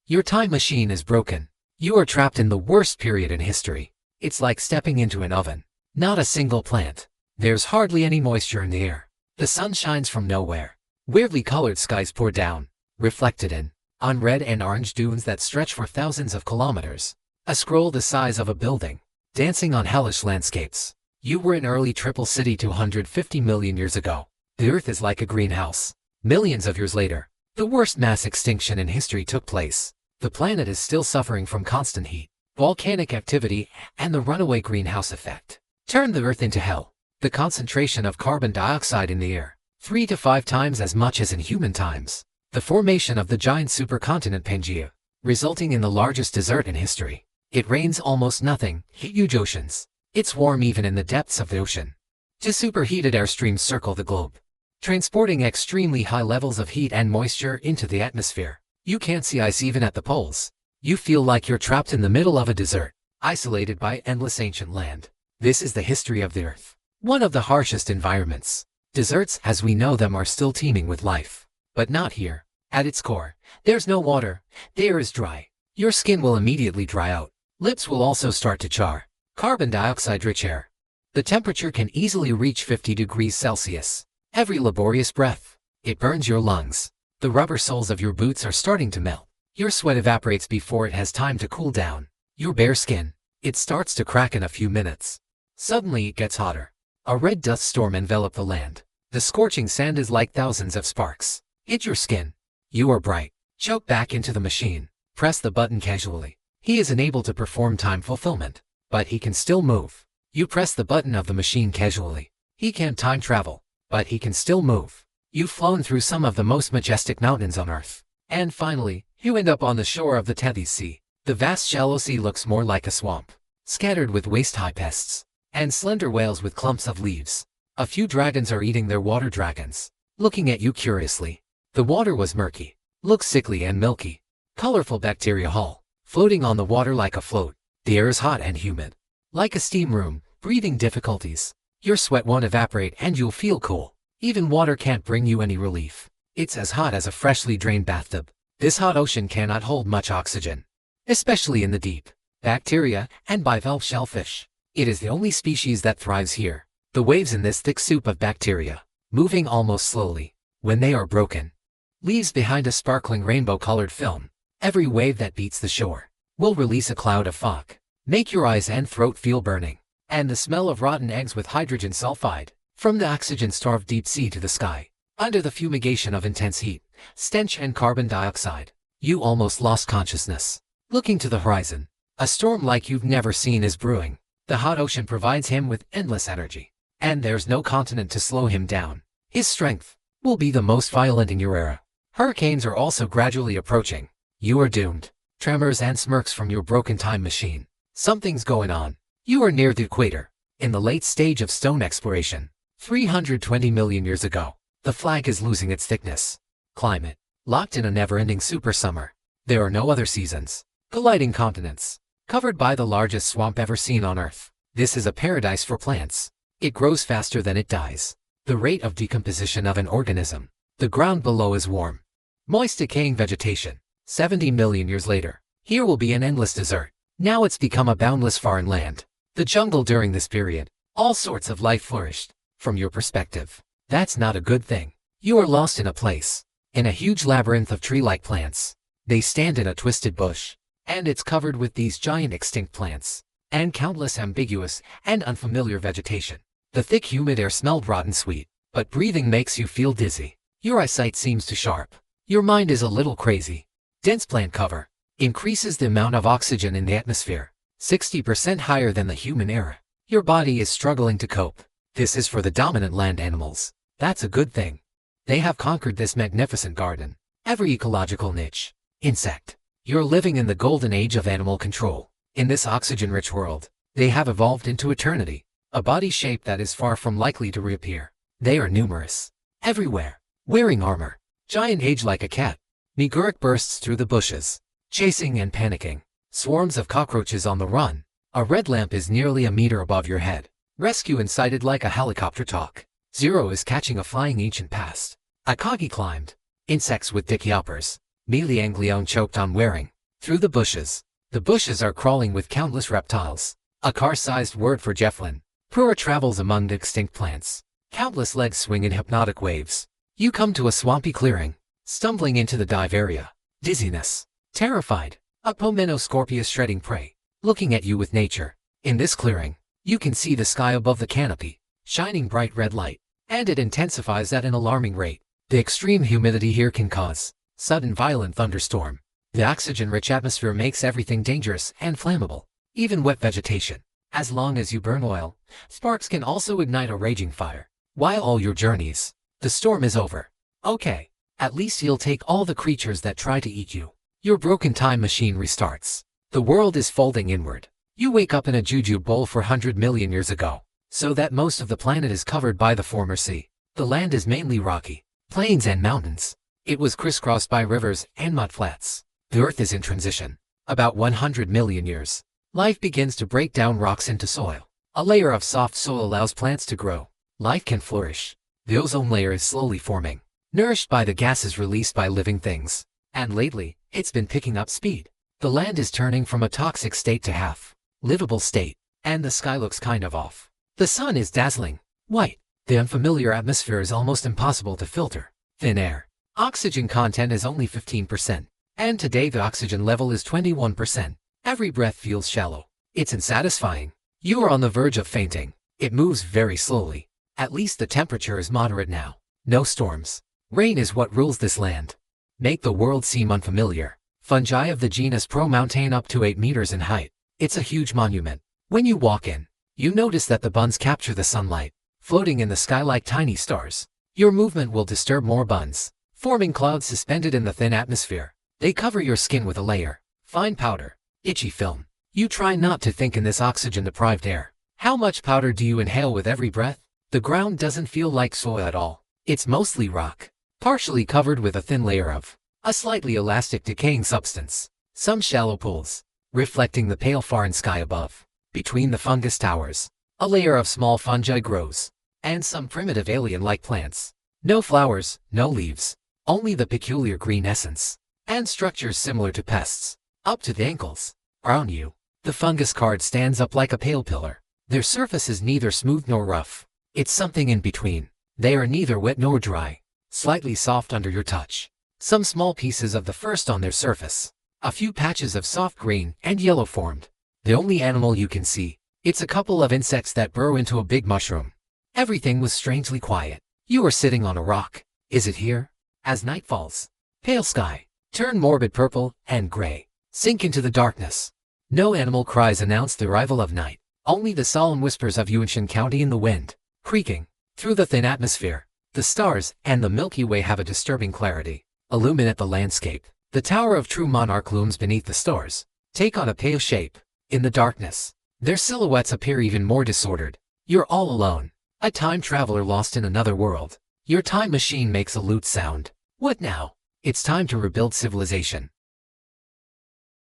Your time machine is broken. You are trapped in the worst period in history. It's like stepping into an oven. Not a single plant. There's hardly any moisture in the air. The sun shines from nowhere. Weirdly colored skies pour down, reflected on red and orange dunes that stretch for thousands of kilometers. A scroll the size of a building, dancing on hellish landscapes. You were in early Triple City 250 million years ago. The Earth is like a greenhouse. Millions of years later, the worst mass extinction in history took place. The planet is still suffering from constant heat, volcanic activity, and the runaway greenhouse effect. Turned the Earth into hell. The concentration of carbon dioxide in the air, 3 to 5 times as much as in human times. The formation of the giant supercontinent Pangaea, resulting in the largest desert in history. It rains almost nothing, huge oceans. It's warm even in the depths of the ocean. 2 superheated air streams circle the globe, transporting extremely high levels of heat and moisture into the atmosphere. You can't see ice even at the poles. You feel like you're trapped in the middle of a desert, isolated by endless ancient land. This is the history of the Earth. One of the harshest environments. Deserts, as we know them, are still teeming with life. But not here. At its core, there's no water. The air is dry. Your skin will immediately dry out. Lips will also start to char. Carbon dioxide-rich air. The temperature can easily reach 50 degrees Celsius. Every laborious breath, it burns your lungs. The rubber soles of your boots are starting to melt. Your sweat evaporates before it has time to cool down. Your bare skin, it starts to crack in a few minutes. Suddenly it gets hotter. A red dust storm enveloped the land. The scorching sand is like thousands of sparks. Hit your skin. You are bright. Choke back into the machine. Press the button casually. He is unable to perform time fulfillment, but he can still move. You press the button of the machine casually. He can't time travel, but he can still move. You've flown through some of the most majestic mountains on Earth. And finally, you end up on the shore of the Tethys Sea. The vast shallow sea looks more like a swamp, scattered with waist-high pests, and slender whales with clumps of leaves. A few dragons are eating their water dragons, looking at you curiously. The water was murky, looks sickly and milky. Colorful bacteria haul, floating on the water like a float. The air is hot and humid, like a steam room. Breathing difficulties. Your sweat won't evaporate and you'll feel cool. Even water can't bring you any relief. It's as hot as a freshly drained bathtub. This hot ocean cannot hold much oxygen, especially in the deep. Bacteria and bivalve shellfish. It is the only species that thrives here. The waves in this thick soup of bacteria, moving almost slowly, when they are broken, leaves behind a sparkling rainbow-colored film. Every wave that beats the shore will release a cloud of fog, make your eyes and throat feel burning, and the smell of rotten eggs with hydrogen sulfide, from the oxygen-starved deep sea to the sky. Under the fumigation of intense heat, stench and carbon dioxide, you almost lost consciousness. Looking to the horizon, a storm like you've never seen is brewing. The hot ocean provides him with endless energy, and there's no continent to slow him down. His strength will be the most violent in your era. Hurricanes are also gradually approaching. You are doomed. Tremors and smirks from your broken time machine. Something's going on. You are near the equator, in the late stage of stone exploration. 320 million years ago, the flag is losing its thickness. Climate, locked in a never-ending super summer. There are no other seasons. Colliding continents, covered by the largest swamp ever seen on Earth. This is a paradise for plants. It grows faster than it dies. The rate of decomposition of an organism. The ground below is warm, moist, decaying vegetation. 70 million years later, here will be an endless desert. Now it's become a boundless foreign land. The jungle during this period, all sorts of life flourished. From your perspective, that's not a good thing. You are lost in a place, in a huge labyrinth of tree-like plants. They stand in a twisted bush, and it's covered with these giant extinct plants, and countless ambiguous and unfamiliar vegetation. The thick humid air smelled rotten sweet, but breathing makes you feel dizzy. Your eyesight seems too sharp. Your mind is a little crazy. Dense plant cover increases the amount of oxygen in the atmosphere, 60% higher than the human era. Your body is struggling to cope. This is for the dominant land animals. That's a good thing. They have conquered this magnificent garden. Every ecological niche. Insect. You're living in the golden age of animal control. In this oxygen-rich world, they have evolved into eternity. A body shape that is far from likely to reappear. They are numerous. Everywhere. Wearing armor. Giant age like a cat. Megaric bursts through the bushes, chasing and panicking. Swarms of cockroaches on the run. A red lamp is nearly a meter above your head. Rescue incited like a helicopter talk. Zero is catching a flying ancient past. Akagi climbed. Insects with dick yoppers. Melianglione choked on wearing. Through the bushes. The bushes are crawling with countless reptiles. A car-sized word for Jefflin. Pura travels among the extinct plants. Countless legs swing in hypnotic waves. You come to a swampy clearing, stumbling into the dive area. Dizziness. Terrified. A Pomenoscorpius shredding prey, looking at you with nature. In this clearing, you can see the sky above the canopy, shining bright red light, and it intensifies at an alarming rate. The extreme humidity here can cause sudden violent thunderstorm. The oxygen-rich atmosphere makes everything dangerous and flammable, even wet vegetation. As long as you burn oil, sparks can also ignite a raging fire. While all your journeys, the storm is over. Okay, at least you'll take all the creatures that try to eat you. Your broken time machine restarts. The world is folding inward. You wake up in a juju bowl 400 million years ago, so that most of the planet is covered by the former sea. The land is mainly rocky, plains and mountains. It was crisscrossed by rivers and mudflats. The Earth is in transition. About 100 million years. Life begins to break down rocks into soil. A layer of soft soil allows plants to grow. Life can flourish. The ozone layer is slowly forming, nourished by the gases released by living things. And lately, it's been picking up speed. The land is turning from a toxic state to half livable state, and the sky looks kind of off. The sun is dazzling white. The unfamiliar atmosphere is almost impossible to filter. Thin air. Oxygen content is only 15%, and today the oxygen level is 21%. Every breath feels shallow. It's unsatisfying. You are on the verge of fainting. It moves very slowly. At least the temperature is moderate now. No storms. Rain is what rules this land. Make the world seem unfamiliar. Fungi of the genus Promountain up to 8 meters in height. It's a huge monument. When you walk in, you notice that the buns capture the sunlight, floating in the sky like tiny stars. Your movement will disturb more buns, forming clouds suspended in the thin atmosphere. They cover your skin with a layer, fine powder, itchy film. You try not to think in this oxygen-deprived air. How much powder do you inhale with every breath? The ground doesn't feel like soil at all. It's mostly rock, partially covered with a thin layer of a slightly elastic decaying substance. Some shallow pools, reflecting the pale foreign sky above. Between the fungus towers, a layer of small fungi grows, and some primitive alien-like plants. No flowers, no leaves, only the peculiar green essence, and structures similar to pests. Up to the ankles. Around you, the fungus card stands up like a pale pillar. Their surface is neither smooth nor rough. It's something in between. They are neither wet nor dry, slightly soft under your touch. Some small pieces of the first on their surface. A few patches of soft green and yellow formed. The only animal you can see. It's a couple of insects that burrow into a big mushroom. Everything was strangely quiet. You are sitting on a rock. Is it here? As night falls, pale sky, turn morbid purple and gray, sink into the darkness. No animal cries announce the arrival of night. Only the solemn whispers of Uanshan County in the wind, creaking through the thin atmosphere. The stars and the Milky Way have a disturbing clarity, illuminate the landscape. The Tower of True Monarch looms beneath the stars, take on a pale shape. In the darkness, their silhouettes appear even more disordered. You're all alone, a time traveler lost in another world. Your time machine makes a lute sound. What now? It's time to rebuild civilization.